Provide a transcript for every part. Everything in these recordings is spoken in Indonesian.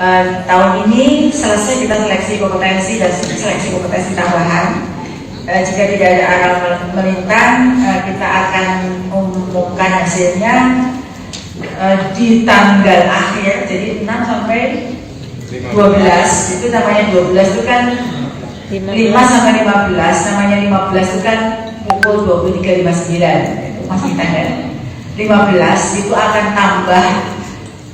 Tahun ini selesai kita seleksi kompetensi dan seleksi kompetensi tambahan. Jika tidak ada aral melintang, kita akan mengumumkan hasilnya di tanggal akhir, jadi 6 sampai 12. Itu namanya 12 itu kan 5 sampai 15, namanya 15 itu kan pukul 23.59, itu masih tanggal 15 itu akan tambah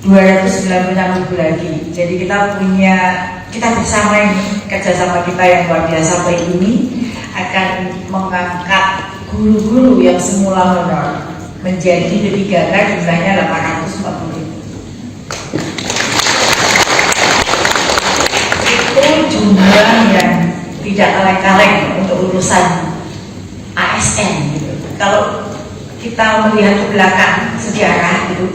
296 ribu lagi. Jadi kita bersama ini, kerjasama kita yang luar biasa baik ini akan mengangkat guru-guru yang semula honor menjadi D3K jumlahnya 840 ribu. Itu jumlah yang tidak kaleng-kaleng untuk urusan ASN gitu. Kalau kita melihat ke belakang sejarah gitu,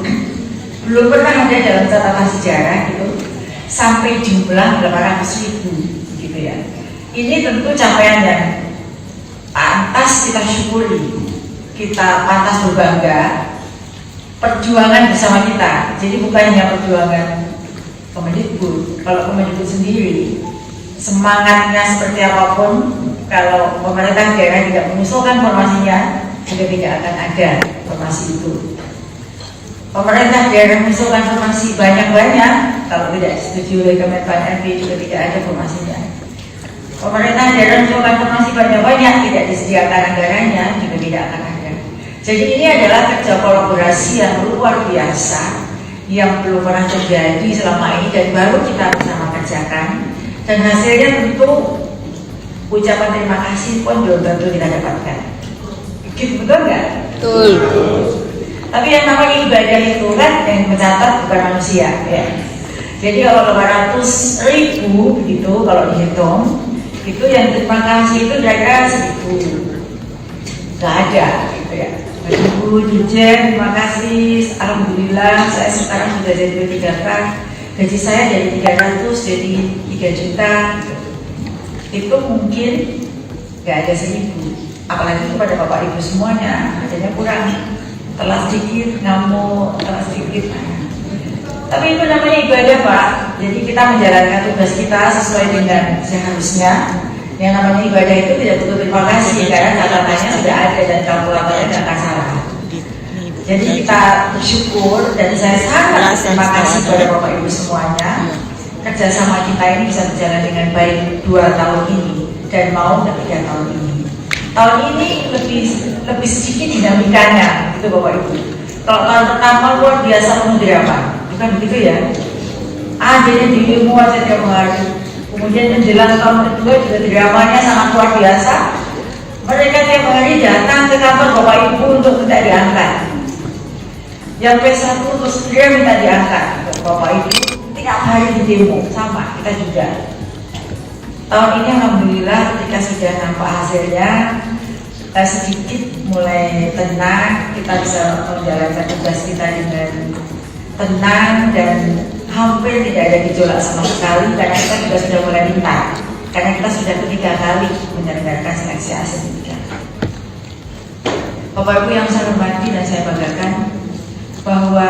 belum pernah ada dalam catatan sejarah gitu sampai jumlah 800 ribu gitu ya. Ini tentu capaian yang pantas kita syukuri, kita pantas berbangga, perjuangan bersama kita. Jadi bukan hanya perjuangan Kemendikbud. Kalau Kemendikbud sendiri semangatnya seperti apapun, kalau pemerintah daerah tidak mengusulkan formasinya, juga tidak akan ada formasi itu. Pemerintah daerah mengusulkan formasi banyak-banyak, kalau tidak disetujui oleh Kemenpan RB juga tidak ada formasinya. Pemerintah daerah mengusulkan formasi banyak-banyak, tidak disediakan anggarannya, juga tidak akan ada. Jadi ini adalah kerja kolaborasi yang luar biasa, yang belum pernah terjadi selama ini dan baru kita bersama kerjakan. Dan hasilnya tentu ucapan terima kasih pun belum tentu kita dapatkan. Gitu, betul nggak? Betul. Tapi yang namanya ibadah itu kan yang mencatat bukan manusia ya. Jadi kalau 800 ribu begitu kalau dihitung, itu yang terima kasih itu kira-kira 1.000. Nggak ada gitu ya. Ibu Dirjen, terima kasih. Alhamdulillah saya sekarang sudah jadi D3K. Gaji saya dari 300 jadi 3 juta. Itu mungkin nggak ada 1.000. Apalagi kepada Bapak Ibu semuanya, adanya kurang. Telah sedikit, ngamuk, telah sedikit. Tapi itu namanya ibadah Pak. Jadi kita menjalankan tugas kita sesuai dengan seharusnya. Yang namanya ibadah itu tidak butuh terima kasih karena catatannya sudah ada dan kalkulatornya tidak akan salah. Jadi kita bersyukur dan saya sangat terima kasih kepada Bapak Ibu semuanya. Kerjasama kita ini bisa berjalan dengan baik 2 tahun ini dan mau ke 3 tahun ini. Tahun ini lebih sedikit dinamikanya, gitu Bapak Ibu. Kalau tahun pertama luar biasa penuh drama, bukan begitu ya? Adanya dirimu aja tiap hari. Kemudian menjelang tahun kedua juga dramanya sangat luar biasa. Mereka tiap hari datang ke kantor Bapak Ibu untuk minta diangkat. Yang P1 terus dia minta diangkat. Bapak Ibu tiap hari di demo, sama kita juga. Tahun ini alhamdulillah ketika sudah nampak hasilnya sedikit mulai tenang, kita bisa menjalankan tugas kita dengan tenang dan hampir tidak ada gejolak sama sekali karena kita juga sudah mulai pintar, karena kita sudah ketiga kali menyelenggarakan seleksi ASN 3. Bapak Ibu yang saya hormati dan saya banggakan bahwa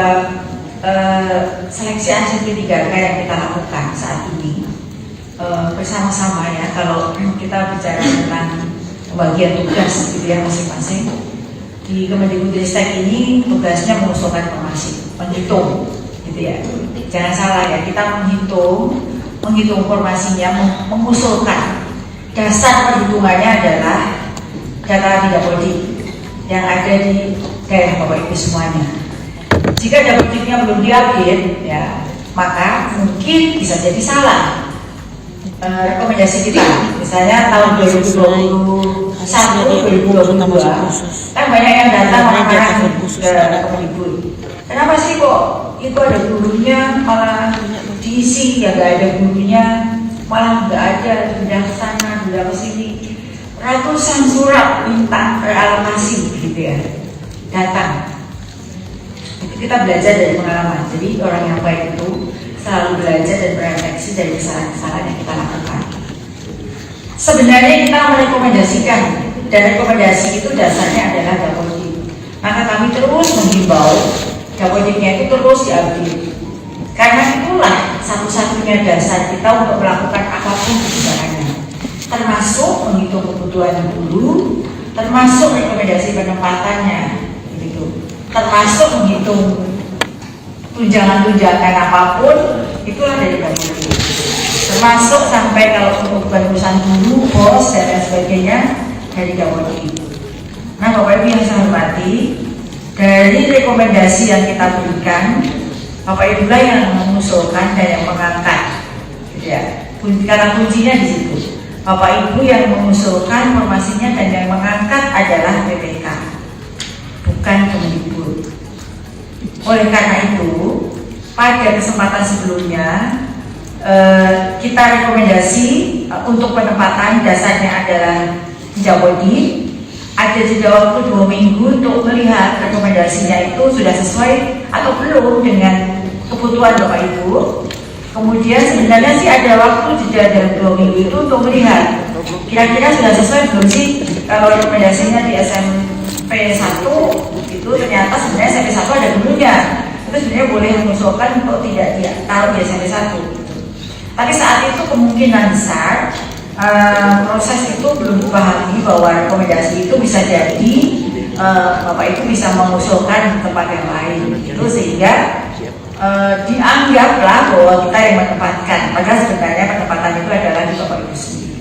seleksi ASN 3 yang kita lakukan saat ini bersama-sama ya, kalau kita bicara tentang pembagian tugas gitu ya masing-masing di Kemendikbudristek ini tugasnya mengusulkan formasi, menghitung gitu ya, jangan salah ya, kita menghitung formasinya, mengusulkan. Dasar perhitungannya adalah data Dapodik yang ada di daerah Bapak Ibu semuanya. Jika Dapodiknya belum diupdate ya, maka mungkin bisa jadi salah rekomendasi kita. Misalnya tahun 2021, 2022 kan banyak yang datang orang-orang ke Kemendikbud. Kenapa sih kok itu ada gurunya malah diisi, ya nggak ada gurunya, malah nggak ada, pindah ke sana, pindah ke sini. Ratusan surat minta realokasi gitu ya datang. Itu kita belajar dari pengalaman. Jadi orang yang baik itu selalu belajar dan berefleksi dari kesalahan-kesalahan yang kita lakukan. Sebenarnya kita merekomendasikan, dan rekomendasi itu dasarnya adalah Dapodik. Maka kami terus menghimbau Dapodiknya itu terus diupdate. Karena itulah satu-satunya dasar kita untuk melakukan apapun kebijakannya, termasuk menghitung kebutuhan guru, termasuk rekomendasi penempatannya, begitu, termasuk menghitung tunjangan-tunjangan apapun, itulah dari Kapolri. Termasuk sampai kalau kebutuhan urusan guru, bos dan lain sebagainya dari Kapolri. Nah, Bapak Ibu yang saya hormati, dari rekomendasi yang kita berikan, Bapak Ibu lah yang mengusulkan dan yang mengangkat, ya. Karena kuncinya di situ. Bapak Ibu yang mengusulkan formasinya dan yang mengangkat adalah PPK, bukan Kemendikbud. Oleh karena itu, pada kesempatan sebelumnya kita rekomendasi untuk penempatan dasarnya adalah Japodi. Ada jeda waktu 2 minggu untuk melihat rekomendasinya itu sudah sesuai atau belum dengan kebutuhan Bapak Ibu. Kemudian sebenarnya sih ada waktu jeda dalam 2 minggu itu untuk melihat kira-kira sudah sesuai belum sih kalau rekomendasinya di SMP 1 itu ternyata sebenarnya SMP 1 ada dulunya. Itu sebenarnya boleh mengusulkan untuk tidak taruh di SMP 1. Tapi saat itu kemungkinan besar proses itu belum dipahami bahwa rekomendasi itu bisa jadi Bapak Ibu bisa mengusulkan tempat yang lain itu, sehingga dianggaplah bahwa kita yang menempatkan, padahal sebenarnya penempatan itu adalah di Bapak Ibu sendiri.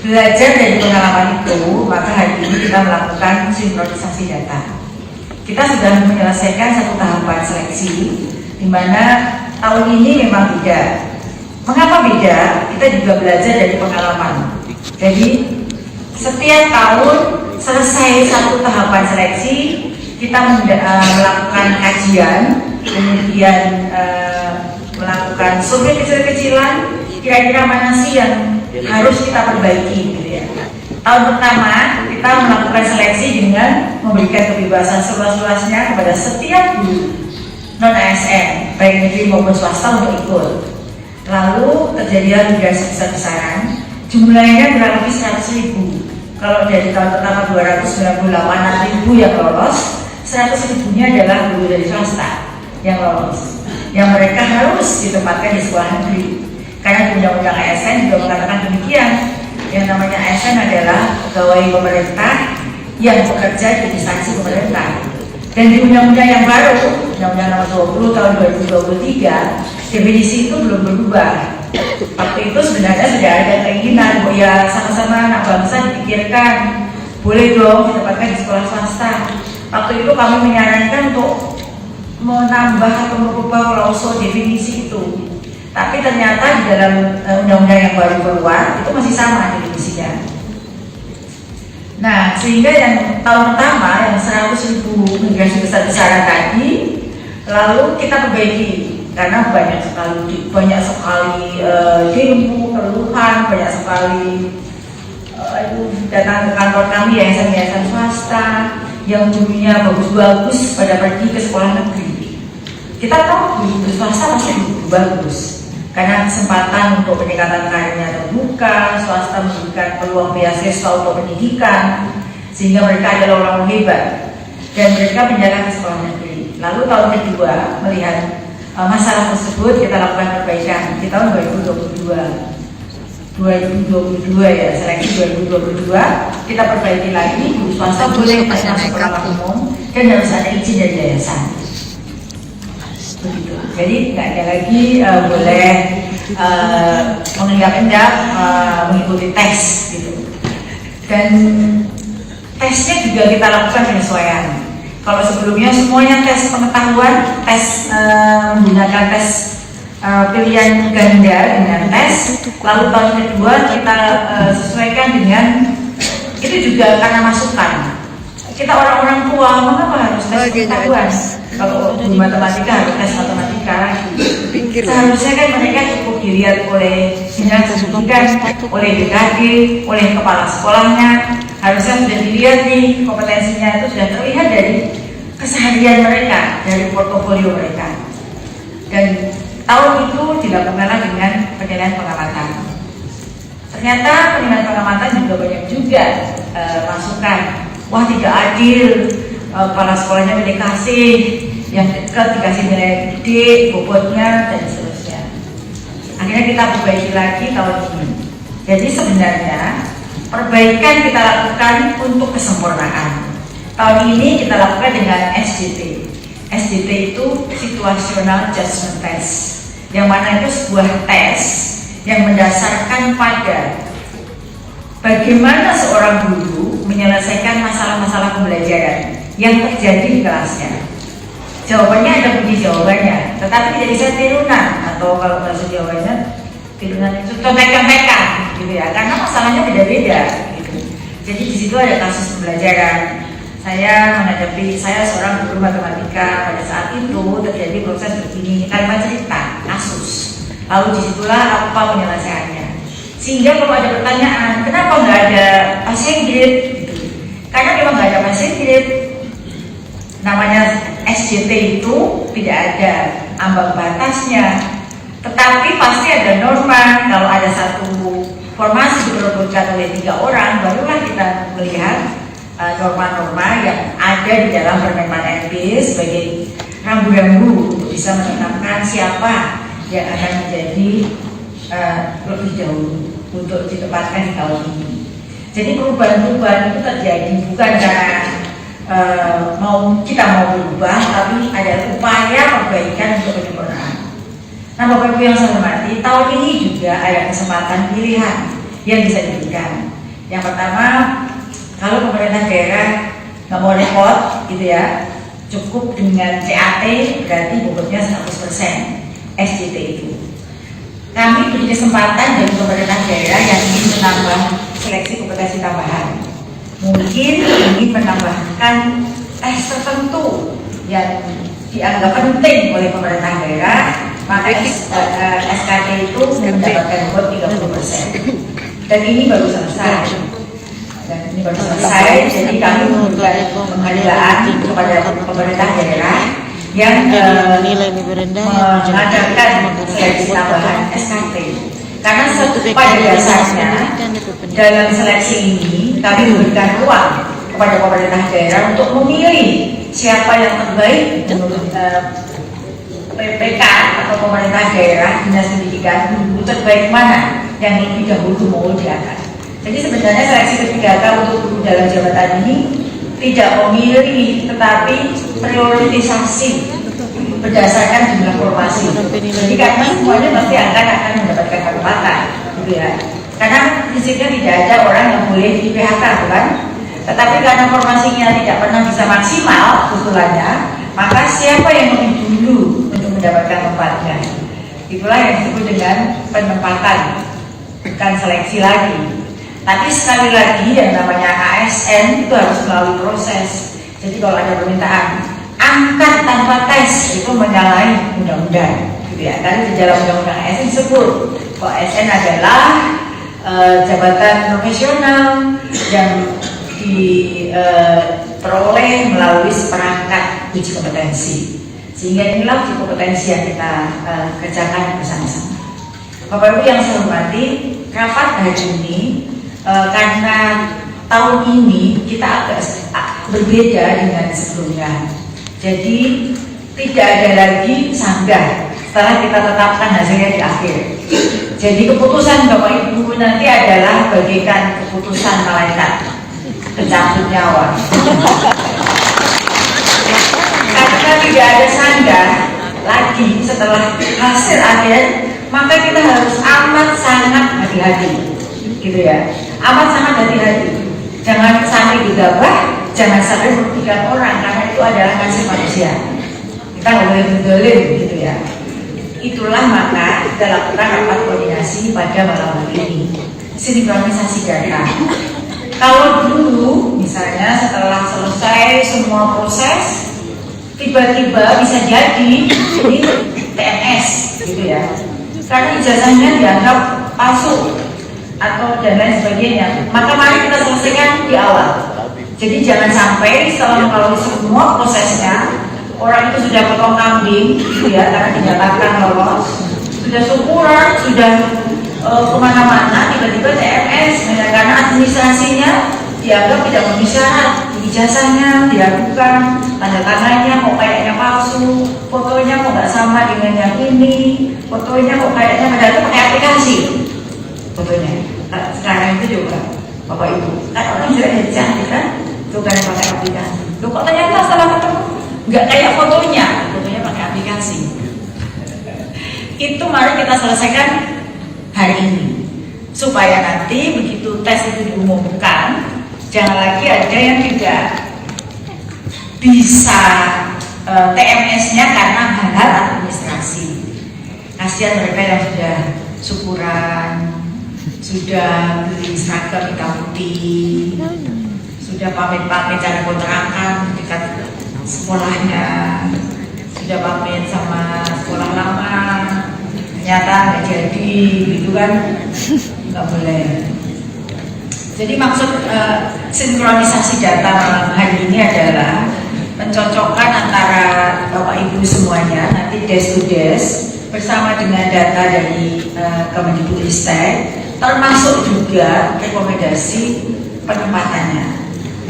Belajar dari pengalaman itu, maka hari ini kita melakukan sinkronisasi data. Kita sudah menyelesaikan satu tahapan seleksi, di mana tahun ini memang beda. Mengapa beda? Kita juga belajar dari pengalaman. Jadi setiap tahun selesai satu tahapan seleksi, kita melakukan kajian, kemudian melakukan survei kecil-kecilan, kira-kira mana sih yang harus kita perbaiki, gitu ya. Tahun pertama kita melakukan seleksi dengan memberikan kebebasan seluas-luasnya kepada setiap guru non ASN, baik negeri maupun swasta untuk ikut. Lalu terjadilah migrasi besar-besaran, jumlahnya kurang lebih 100.000. Kalau dari tahun pertama 298.000 yang lolos, 100.000-nya adalah guru dari swasta yang lolos, yang mereka harus ditempatkan di sekolah negeri. Karena undang-undang ASN juga mengatakan demikian. Yang namanya ASN adalah pegawai pemerintah yang bekerja di instansi pemerintah. Dan di undang-undang yang baru, Undang-Undang Nomor 20 tahun 2023, definisi itu belum berubah. Waktu itu sebenarnya sudah ada keinginan, oh ya sama-sama anak bangsa dipikirkan, boleh dong ditempatkan di sekolah swasta. Waktu itu kami menyarankan untuk menambah atau merubah klausul definisi itu. Tapi ternyata di dalam undang-undang yang baru keluar itu masih sama definisinya. Nah, sehingga yang tahun pertama yang 100.000 migrasi besar-besaran tadi, lalu kita perbaiki karena banyak sekali demo, keluhan, banyak sekali datang ke kantor kami yayasan-yayasan swasta yang gurunya bagus-bagus pada pergi ke sekolah negeri. Kita tahu guru swasta pasti bagus karena kesempatan untuk peningkatan karirnya terbuka, swasta memberikan peluang beasiswa untuk pendidikan, sehingga mereka adalah orang hebat dan mereka menjaga ke sekolah negeri. Lalu tahun kedua melihat masalah tersebut, kita lakukan perbaikan di tahun 2022 ya, seleksi 2022 kita perbaiki lagi, guru swasta boleh masuk sekolah umum dan harus ada izin dari yayasan. Begitu. Jadi nggak ada lagi boleh mengendap-endap mengikuti tes gitu. Dan tesnya juga kita lakukan penyesuaian. Kalau sebelumnya semuanya tes pengetahuan, tes menggunakan tes pilihan ganda dengan tes, lalu tahun kedua kita sesuaikan dengan itu juga karena masukan. Kita orang-orang tua mengapa harus tes pengetahuan? Kalau di matematika harus tes matematika, seharusnya kan mereka cukup dilihat oleh dinas pendidikan, oleh DKD, oleh kepala sekolahnya. Harusnya sudah dilihat nih kompetensinya itu sudah terlihat dari keseharian mereka, dari portofolio mereka. Dan tahun itu dilakukanlah dengan penilaian pengamatan. Ternyata penilaian pengamatan juga banyak juga masukan. Wah, tidak adil, kepala sekolahnya milih kasih, yang dekat dikasih nilai gede, bobotnya dan seterusnya. Akhirnya kita perbaiki lagi tahun ini. Jadi sebenarnya perbaikan kita lakukan untuk kesempurnaan. Tahun ini kita lakukan dengan SJT. SJT itu Situational Judgment Test, yang mana itu sebuah tes yang mendasarkan pada bagaimana seorang guru menyelesaikan masalah-masalah pembelajaran yang terjadi di kelasnya. Jawabannya ada bunyi jawabannya, tetapi tidak bisa tirunan, atau kalau bahasa Jawanya tirunan itu contekan-contekan gitu ya, karena masalahnya beda-beda gitu. Jadi di situ ada kasus pembelajaran. Saya seorang guru matematika, pada saat itu terjadi proses begini, kalimat cerita, kasus. Lalu disitulah apa penyelesaiannya. Sehingga kalau ada pertanyaan, kenapa nggak ada passing grade? Gitu. Karena memang nggak ada passing grade. Namanya SJT itu tidak ada ambang batasnya, tetapi pasti ada norma. Kalau ada satu formasi diperebutkan oleh 3 orang, barulah kita melihat norma-norma yang ada di dalam Permen NP sebagai rambu-rambu untuk bisa menetapkan siapa yang akan menjadi lebih jauh untuk ditempatkan di tahun ini. Jadi perubahan-perubahan itu terjadi bukan karena kita mau berubah, tapi ada upaya perbaikan untuk penyempurnaan. Nah, Bapak Ibu yang saya hormati, tahun ini juga ada kesempatan pilihan yang bisa diberikan. Yang pertama, kalau pemerintah daerah nggak mau repot gitu ya, cukup dengan CAT, berarti bobotnya 100% SJT itu. Kami beri kesempatan bagi pemerintah daerah yang ingin menambah seleksi kompetensi tambahan, mungkin ingin menambahkan tes tertentu yang dianggap penting oleh pemerintah daerah, maka SKT itu mendapatkan bobot 30%. Dan ini baru selesai. Jadi kami memberikan penghargaan kepada pemerintah daerah yang mengadakan seleksi tambahan SKT. Karena pada dasarnya dalam seleksi ini kami memberikan ruang kepada pemerintah daerah untuk memilih siapa yang terbaik menurut PPK atau pemerintah daerah, dinas pendidikan, guru terbaik mana yang lebih dahulu mau diangkat. Jadi sebenarnya seleksi P3K untuk guru dalam jabatan ini tidak memilih, tetapi prioritisasi berdasarkan jumlah formasi. Jadi karena semuanya pasti akan mendapatkan kesempatan, gitu ya. Karena prinsipnya tidak ada orang yang boleh di PHK, bukan? Tetapi karena formasinya tidak pernah bisa maksimal usulannya, maka siapa yang lebih dulu untuk mendapatkan tempatnya? Itulah yang disebut dengan penempatan, bukan seleksi lagi. Tapi sekali lagi yang namanya ASN itu harus melalui proses. Jadi kalau ada permintaan angkat tanpa tes, itu menyalahi undang-undang, gitu ya. Karena di dalam undang-undang ASN disebut bahwa ASN adalah jabatan profesional yang diperoleh melalui seperangkat uji kompetensi. Sehingga inilah uji kompetensi yang kita kerjakan bersama-sama. Bapak Ibu yang saya hormati, rapat hari ini karena tahun ini kita agak berbeda dengan sebelumnya. Jadi tidak ada lagi sanggah setelah kita tetapkan hasilnya di akhir. Jadi keputusan Bapak Ibu nanti adalah bagaikan keputusan malaikat pencabut nyawa. Karena tidak ada sanggah lagi setelah hasil akhir, maka kita harus amat sangat hati-hati, gitu ya. Amat sangat hati-hati. Jangan sampai digabah, jangan sampai merugikan orang, karena itu adalah nasib manusia. Kita nggak boleh berdolim, gitu ya. Itulah maka kita lakukan rapat koordinasi pada malam hari ini. Sinkronisasi data. Kalau dulu, misalnya setelah selesai semua proses, tiba-tiba bisa jadi ini TNS, gitu ya. Karena ijazahnya dianggap palsu atau dan lain sebagainya, maka mari kita selesaikan di awal. Jadi jangan sampai setelah melalui semua prosesnya orang itu sudah potong kambing, gitu ya, karena dinyatakan lolos, sudah syukuran, sudah kemana-mana, tiba-tiba TMS, karena administrasinya dianggap tidak memenuhi syarat, ijazahnya dilakukan, tanda tangannya kok kayaknya palsu, fotonya kok nggak sama dengan yang ini, fotonya kok kayaknya padahal itu pakai aplikasi fotonya. Nah, sekarang itu juga Bapak Ibu, kan orang juga cantik kan, itu kan pakai aplikasi. Loh kok ternyata setelah ketemu nggak kayak fotonya pakai aplikasi. Itu mari kita selesaikan hari ini supaya nanti begitu tes itu diumumkan, jangan lagi ada yang tidak bisa TMS-nya karena hal-hal administrasi. Kasihan mereka yang sudah syukuran, sudah beli seragam hitam putih, sudah pamit-pamit cari kontrakan dekat sekolahnya, sudah pamit sama sekolah lama, ternyata nggak jadi, gitu kan? Nggak boleh. Jadi maksud sinkronisasi data malam hari ini adalah mencocokkan antara Bapak Ibu semuanya nanti desk to desk bersama dengan data dari Kemendikbudristek, termasuk juga rekomendasi penempatannya.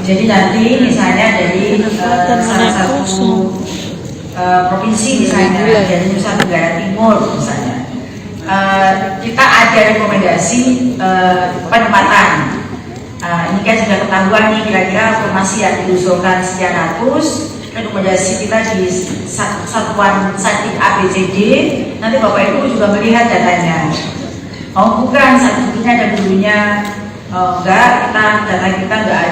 Jadi nanti misalnya dari salah satu provinsi misalnya dari Nusa Tenggara Timur misalnya, kita ada rekomendasi penempatan. Ini kan sudah ketahuan nih kira-kira formasi yang diusulkan sekian ratus, rekomendasi kita di satuan sadik ABCD. Nanti Bapak Ibu juga melihat datanya. Oh bukan, satunya ada gurunya. Enggak, data kita enggak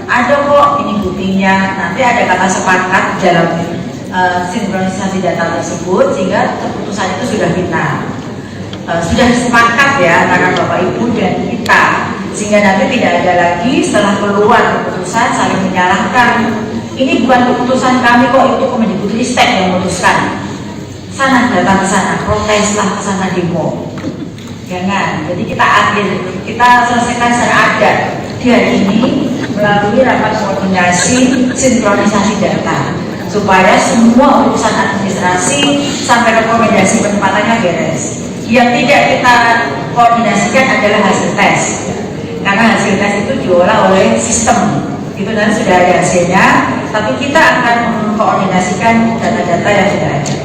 ada kok ini buktinya. Nanti ada kata sepakat di dalam sinkronisasi data tersebut sehingga keputusan itu sudah final. Sudah sepakat ya antara Bapak Ibu dan kita, sehingga nanti tidak ada lagi setelah keluar keputusan saling menyalahkan. Ini bukan keputusan kami kok, itu Kemendikbudristek yang memutuskan. Sana datang ke sana, proteslah ke sana, demo. Jangan. Jadi kita selesaikan secara adat di hari ini melalui rapat koordinasi sinkronisasi data supaya semua urusan administrasi sampai rekomendasi penempatannya beres. Yang tidak kita koordinasikan adalah hasil tes, karena hasil tes itu diolah oleh sistem, itu nanti sudah ada hasilnya, tapi kita akan mengkoordinasikan data-data yang sudah ada.